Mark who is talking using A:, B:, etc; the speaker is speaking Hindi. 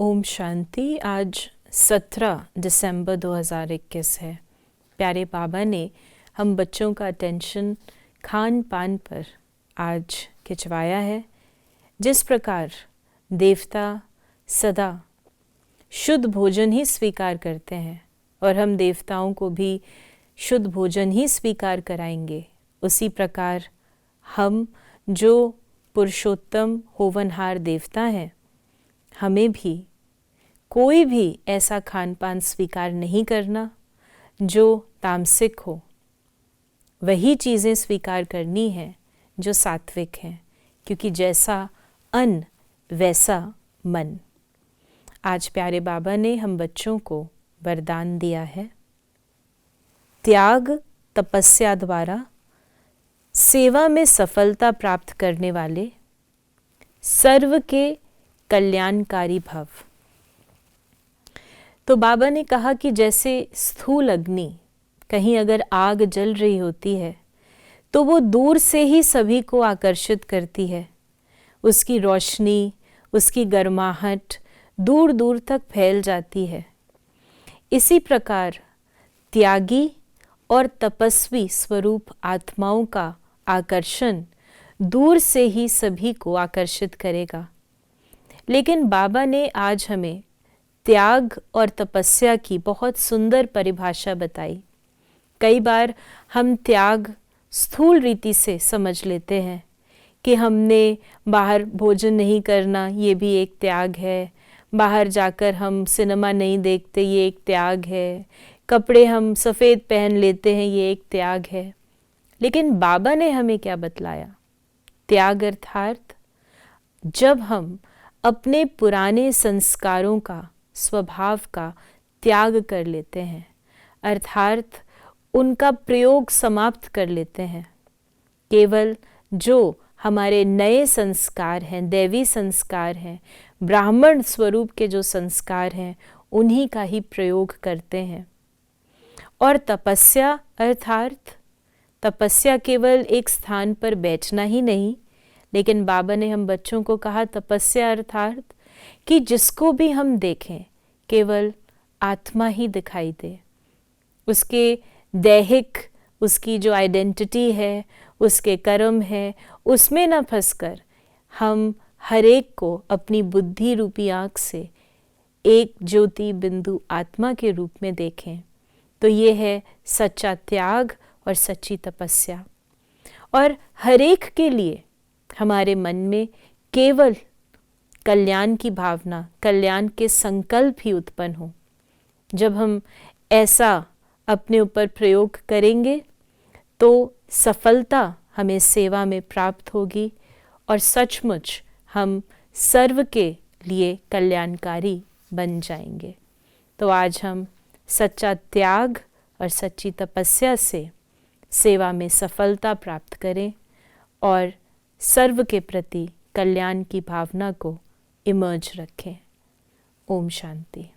A: ओम शांति। आज 17 दिसंबर 2021 है। प्यारे बाबा ने हम बच्चों का अटेंशन खान पान पर आज खिंचवाया है। जिस प्रकार देवता सदा शुद्ध भोजन ही स्वीकार करते हैं और हम देवताओं को भी शुद्ध भोजन ही स्वीकार कराएंगे, उसी प्रकार हम जो पुरुषोत्तम होवनहार देवता हैं, हमें भी कोई भी ऐसा खान पान स्वीकार नहीं करना जो तामसिक हो। वही चीज़ें स्वीकार करनी है जो सात्विक हैं, क्योंकि जैसा अन्न वैसा मन। आज प्यारे बाबा ने हम बच्चों को वरदान दिया है, त्याग तपस्या द्वारा सेवा में सफलता प्राप्त करने वाले सर्व के कल्याणकारी भव। तो बाबा ने कहा कि जैसे स्थूल अग्नि, कहीं अगर आग जल रही होती है तो वो दूर से ही सभी को आकर्षित करती है। उसकी रोशनी, उसकी गर्माहट दूर दूर तक फैल जाती है। इसी प्रकार त्यागी और तपस्वी स्वरूप आत्माओं का आकर्षण दूर से ही सभी को आकर्षित करेगा। लेकिन बाबा ने आज हमें त्याग और तपस्या की बहुत सुंदर परिभाषा बताई। कई बार हम त्याग स्थूल रीति से समझ लेते हैं कि हमने बाहर भोजन नहीं करना, ये भी एक त्याग है। बाहर जाकर हम सिनेमा नहीं देखते, ये एक त्याग है। कपड़े हम सफ़ेद पहन लेते हैं, ये एक त्याग है। लेकिन बाबा ने हमें क्या बतलाया? त्याग अर्थात जब हम अपने पुराने संस्कारों का, स्वभाव का त्याग कर लेते हैं, अर्थात उनका प्रयोग समाप्त कर लेते हैं। केवल जो हमारे नए संस्कार हैं, दैवी संस्कार हैं, ब्राह्मण स्वरूप के जो संस्कार हैं, उन्हीं का ही प्रयोग करते हैं। और तपस्या अर्थात तपस्या केवल एक स्थान पर बैठना ही नहीं, लेकिन बाबा ने हम बच्चों को कहा तपस्या अर्थात कि जिसको भी हम देखें केवल आत्मा ही दिखाई दे। उसके दैहिक, उसकी जो आइडेंटिटी है, उसके कर्म है, उसमें न फंसकर हम हर एक को अपनी बुद्धि रूपी आँख से एक ज्योति बिंदु आत्मा के रूप में देखें। तो ये है सच्चा त्याग और सच्ची तपस्या। और हर एक के लिए हमारे मन में केवल कल्याण की भावना, कल्याण के संकल्प ही उत्पन्न हो। जब हम ऐसा अपने ऊपर प्रयोग करेंगे तो सफलता हमें सेवा में प्राप्त होगी और सचमुच हम सर्व के लिए कल्याणकारी बन जाएंगे। तो आज हम सच्चा त्याग और सच्ची तपस्या से सेवा में सफलता प्राप्त करें और सर्व के प्रति कल्याण की भावना को इमर्ज रखें। ओम शांति।